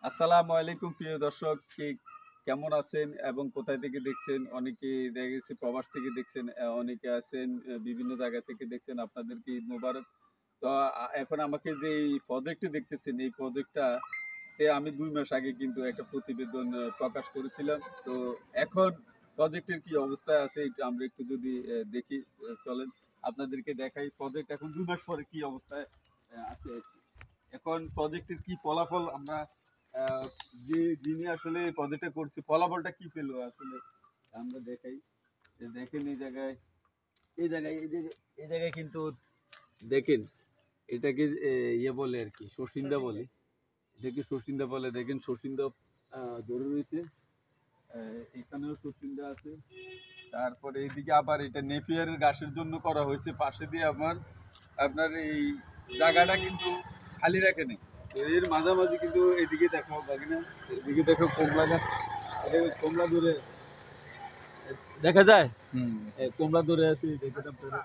আসসালামু আলাইকুম প্রিয় দর্শক, কেমন আছেন এবং কোথায় থেকে দেখছেন? অনেকে দেখা গেছে প্রবাস থেকে দেখছেন, অনেকে আছেন বিভিন্ন জায়গা থেকে দেখছেন। আপনাদেরকে ঈদ মোবারক। তো এখন আমাকে যে এই প্রজেক্টটি দেখতেছেন, এই প্রজেক্টটা আমি ২ মাস আগে কিন্তু একটা প্রতিবেদন প্রকাশ করেছিলাম। তো এখন প্রজেক্টের কি অবস্থায় আছে একটু আমরা একটু যদি দেখি, চলেন আপনাদেরকে দেখাই প্রজেক্ট এখন ২ মাস পরে কি অবস্থায় আছে আরকি। এখন প্রজেক্টের কি ফলাফল আমরা আহ, যিনি আসলে প্রজেক্টটা করছি ফলাফলটা কি পেলো আসলে আমরা দেখাই। দেখেন এই জায়গায় কিন্তু দেখেন এটাকে ইয়ে বলে আর কি শশিন্দা বলে। এটাকে শশিন্দা বলে, দেখেন শশিন্দা ধরে রয়েছে। এখানেও শশিন্দা আছে। তারপরে এইদিকে আবার এটা নেপিয়ারের ঘাসের জন্য করা হয়েছে, পাশে দিয়ে আপনার এই জায়গাটা কিন্তু খালি রাখে নেই। তো এর মাঝামাঝি কিন্তু এদিকে দেখাও বাকি না, এদিকে দেখো কমলা গাছ, এটা কমলা ধরে দেখা যায়। কমলা ধরে আছে, দেখে আপনারা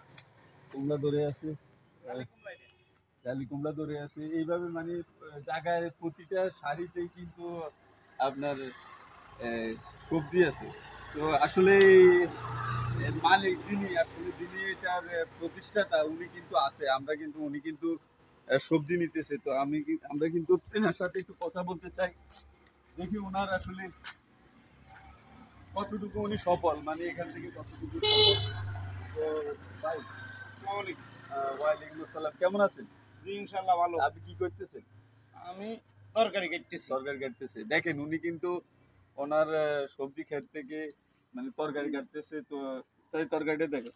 কমলা ধরে আছে, জালি কুমড়া ধরে আছে এইভাবে, মানে জায়গায় প্রতিটা সারিতেই কিন্তু আপনার সবজি আছে। তো আসলে মালিক যিনি এটার প্রতিষ্ঠাতা উনি কিন্তু আছে, উনি কিন্তু সবজি নিতেছে। তো আমরা কিন্তু এনার সাথে একটু কথা বলতে চাই, দেখি ওনার আসলে কতটুকু উনি সফল, মানে এখান থেকে কতটুকু সফল। তো ভাই আসসালামু আলাইকুম। ওয়ালাইকুম আসসালাম, কেমন আছেন? জি ইনশাল্লাহ ভালো। আপনি কি করতেছেন? আমি তরকারি কাটতেছি। তরকারি কাটতেছে, দেখেন উনি কিন্তু ওনার সবজি ক্ষেত থেকে মানে তরকারি কাটতেছে। তো তাই তরকারিটা দেখো,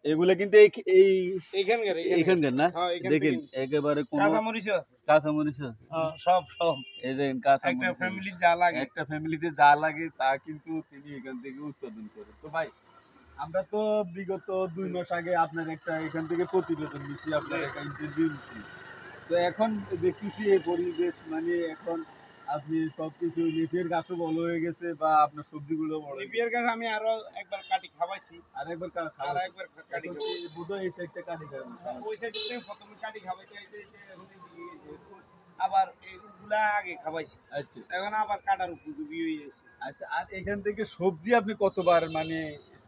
এগুলা কিন্তু এই এইখানকার না, হ্যাঁ, এখান থেকে দেখেন নিছি। একেবারে কোনো কাঁচামরিচও আছে। কাঁচামরিচ আছে। হ্যাঁ, সব এই দেখেন একটা কাঁচামরিচ ফ্যামিলির যা লাগে। একটা ফ্যামিলিতে যা লাগে তা কিন্তু তিনি এখান থেকে উৎপাদন করে। তো ভাই আমরা তো বিগত ২ মাস আগে আপনার একটা এখান থেকে প্রতিবেদন নিছি, আপনার একটা ইন্টারভিউ নিছি। তো এখন দেখতেছি এই পরিবেশ, মানে এখন আপনি সবকিছু লিফের গাছও বড় হয়ে গেছে বা আপনার সবজিগুলো বড় হয়ে গেছে। লিপিয়ার গাছ আমি আরো একবার কাটি খাওয়াইছি। আর একবার আর একবার কাটি এখন খাওয়াইছি। বোধহয় এই সাইডটা কাটি খাবেন। ওই সাইডে প্রথমে কাটি খাওয়াইতে আইতে আইতে এখন আবার এইগুলা আগে খাওয়াইছি। আচ্ছা এখন আবার কাটার উপযোগী হয়ে গেছে। আচ্ছা, আর এখান থেকে সবজি আপনি কতবার মানে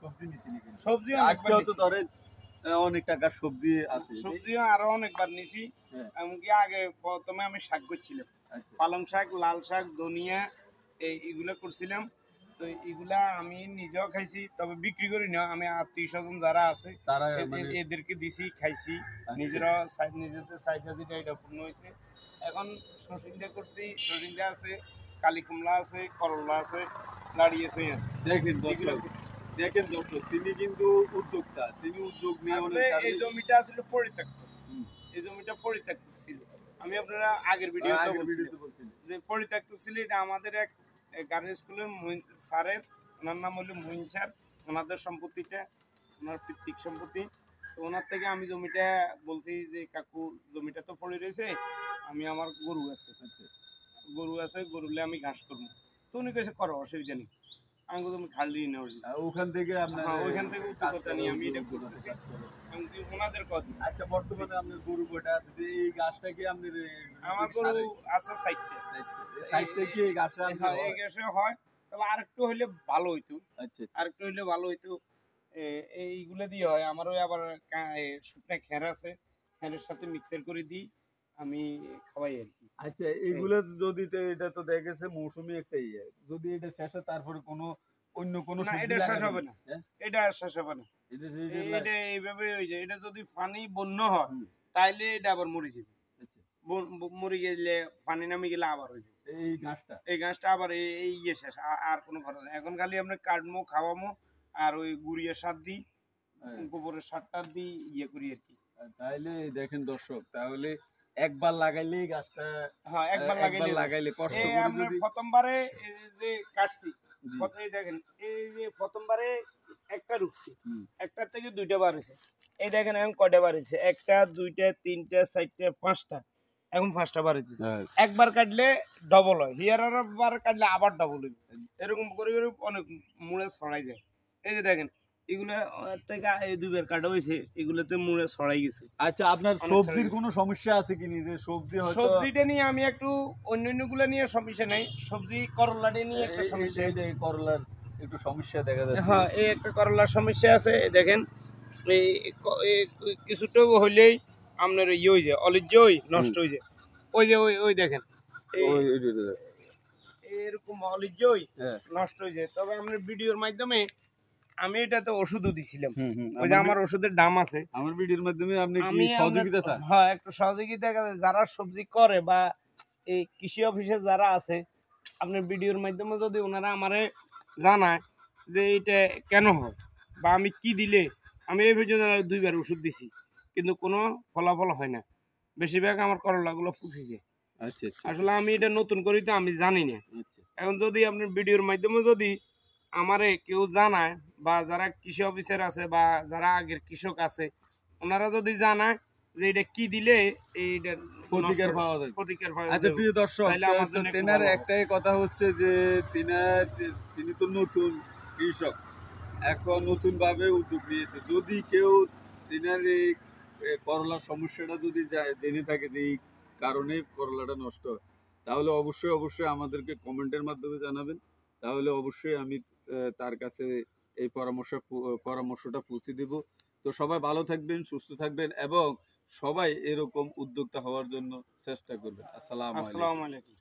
সবজি নিছেন এখানে? সবজিও আজকে অনেকবার হয়তো নিছি। ধরেন অনেক টাকার সবজি আছে। সবজিও আরো অনেকবার নিছি। হ্যাঁ, এমনকি আগে প্রথমে আমি শাক করছিলাম, আচ্ছা পালং শাক, লাল শাক, ধনিয়া, এইগুলো করছিলাম। তো এগুলা আমি নিজেও খাইছি, তবে বিক্রি করি না। আমি আত্মীয় স্বজন যারা আছে তারা মানে এদেরকে দিছি, খাইছি। আচ্ছা। নিজেরাও নিজেদের সাইডে যেটা এটা পূর্ণ হয়েছে। এখন সসিন্দা করছি, সসিন্দা আছে, কালী কুমড়া আছে, করলা আছে, দাঁড়িয়েছে আছে। দেখেন এগুলো দর্শক, করতেছি। তিনি কিন্তু উদ্যোক্তা, তিনি উদ্যোগ নিয়ে আসলে অনেক এই কাজে। জমিটা আসলে পরিত্যক্ত। হুম। এই জমিটা পরিত্যক্ত ছিল। আমি আপনারা আগের ভিডিওতে আগের বলছিলাম ভিডিওতে বলছিলেন। যে পরিত্যক্ত ছিল। এটা আমাদের এক গার্মেন্টস স্কুলের স্যারের, ওনার নাম হলো মহিন স্যার। ওনাদের সম্পত্তিটা, ওনার পিতৃক সম্পত্তি। তো ওনার থেকে আমি জমিটা বলছি যে কাকু জমিটা তো পড়ে রয়েছে, আমি আমার গরু আছে, গরুলে আমি ঘাস করবো। তো উনি কেছে করো, অসুবিধা নেই। আমি তুমি খালি না ওখান থেকে আপনার ওইখান থেকে কাজ উদ্যোগতা করা, নিয়ে আমি এটা উদ্যোগতাতে করতেছি। কাজ করা। এমনকি ওনাদের কথা। আচ্ছা, বর্তমানে আপনার গরু কয়টা আছে? যে এই গাছটা কি আপনার আমার গরু আছে ৬০টা। সাইড থেকে এই গাছটা আপনার হ্যাঁ, এই হয়? গ্যাসে হয়। তবে আরেকটু হইলে ভালো হইতো। আচ্ছা আচ্ছা। আরেকটু হইলে ভালো হইতো। এইগুলা দিয়ে হয়। আমারও আবার শুকনা খ্যার আছে। খ্যারের সাথে মিক্সার করে দিই। আমি খাওয়াই আরকি। আচ্ছা, এইগুলো যদি এটা তো দেখা গেছে মৌসুমী একটা ইয়ে, যদি এটা শেষ হয় তারপরে অন্য কোনো না, সবজি এটা শেষ লাগাবেন? হবে না। হ্যাঁ, এটা আর শেষ হবে না। এটা এটা এইভাবে হয়ে যায়। এটা যদি পানি বন্যা হয়, হুম, তাইলে এটা আবার মরে যাবে। আচ্ছা। মরে গেলে, পানি নামে গেলে আবার হয়ে যাবে। এই গাছটা এই গাছটা আবার এই ইয়ে শেষ। আর কোনো খরচ নেই। এখন খালি আমরা কাটমো, খাওয়ামো, আর ওই গুড়িয়া সার দিই, হ্যাঁ। গোবরের সারটা দিই, ইয়ে করি আর কি। তাহলে দেখেন দর্শক, তাহলে একবার লাগাইলেই গাছটা, হ্যাঁ, একবার একবার লাগাইলে লাগাইলে কষ্ট এই করে আপনার যদি। প্রথমবারে এই যে কাটছি, জি। এই দেখেন, এই যে প্রথমবারে একটা রুখছি, হুম। একটার থেকে দুইটা বার হয়েছে। এই দেখেন এখন কয়টা বার হয়েছে, একটা, দুইটা, তিনটা, চারটা, পাঁচটা। এখন পাঁচটা বার হয়েছে। হ্যাঁ। একবার কাটলে ডবল হয়, হিয়ার বার কাটলে আবার ডবল হইবে। এরকম করে করে অনেক মুড়ে ছড়াই যায়। এই যে দেখেন, এগুলো থেকে এই দুবার কাটা হয়েছে, এগুলোতে মুড়ে ছড়াই গেছে। আচ্ছা, আপনার অনেক সবজির ছড়াই কোনো সমস্যা আছে কিনি, যে সবজি হয়তো সবজিটা নিয়ে আমি একটু অন্যান্যগুলো নিয়ে সমস্যা নাই, সবজি করলাটা নিয়ে একটা সমস্যা। এই করলার একটু সমস্যা দেখা যাচ্ছে। হ্যাঁ, এই একটা করলার সমস্যা আছে। দেখেন এই এই কিছুটা হইলেই আপনার ইয়ে হয়ে যায়, অলিজ্জ নষ্ট হয়ে যায়। ওই যে ওই দেখেন ওই এরকম অলিজ্জ হ্যাঁ। নষ্ট হয়ে যায়। তবে আপনার ভিডিওর মাধ্যমে আমি এটাতে ওষুধও দিছিলাম। হুম। ওই যে আমার ওষুধের দাম আছে, আমার ভিডিওর মাধ্যমে আপনি কি আমি সহযোগিতা চান? হ্যাঁ একটু সহযোগিতা যারা সবজি করে বা এই কৃষি অফিসে যারা আছে, আপনার ভিডিওর মাধ্যমে যদি ওনারা আমারে জানায় যে এটা কেন হয় বা আমি কি দিলে, আমি এই পর্যন্ত 2বার ওষুধ দিছি কিন্তু কোনো ফলাফল হয় না, বেশিরভাগ আমার করলাগুলো পুষিছে। আচ্ছা আসলে আমি এটা নতুন করি তো আমি জানি না। আচ্ছা। এখন যদি আপনার ভিডিওর মাধ্যমে যদি আমারে কেউ জানায় বা যারা কৃষি অফিসার আছে বা যারা আগের কৃষক আছে, ওনারা যদি জানায় যে এটা কি দিলে এইটা প্রতিকার পাওয়া যায়। প্রতিকার পাওয়া আচ্ছা যাবে, প্রিয় দর্শক, তাহলে আমার জন্য একটু তেনার ভালো হবে। একটাই কথা হচ্ছে যে তিনি তো নতুন কৃষক, এখন নতুন ভাবে উদ্যোগ নিয়েছে। যদি কেউ তেনার এই করলার সমস্যাটা যদি জেনে থাকে যে এই কারণে করলাটা নষ্ট হয়, তাহলে অবশ্যই আমাদেরকে কমেন্টের মাধ্যমে জানাবেন। তাহলে অবশ্যই আমি তার কাছে এই পরামর্শটা পৌঁছে দেব। তো সবাই ভালো থাকবেন, সুস্থ থাকবেন এবং সবাই এরকম উদ্যোক্তা হওয়ার জন্য চেষ্টা করবেন। আসসালামু আলাইকুম। আসসালামু আলাইকুম।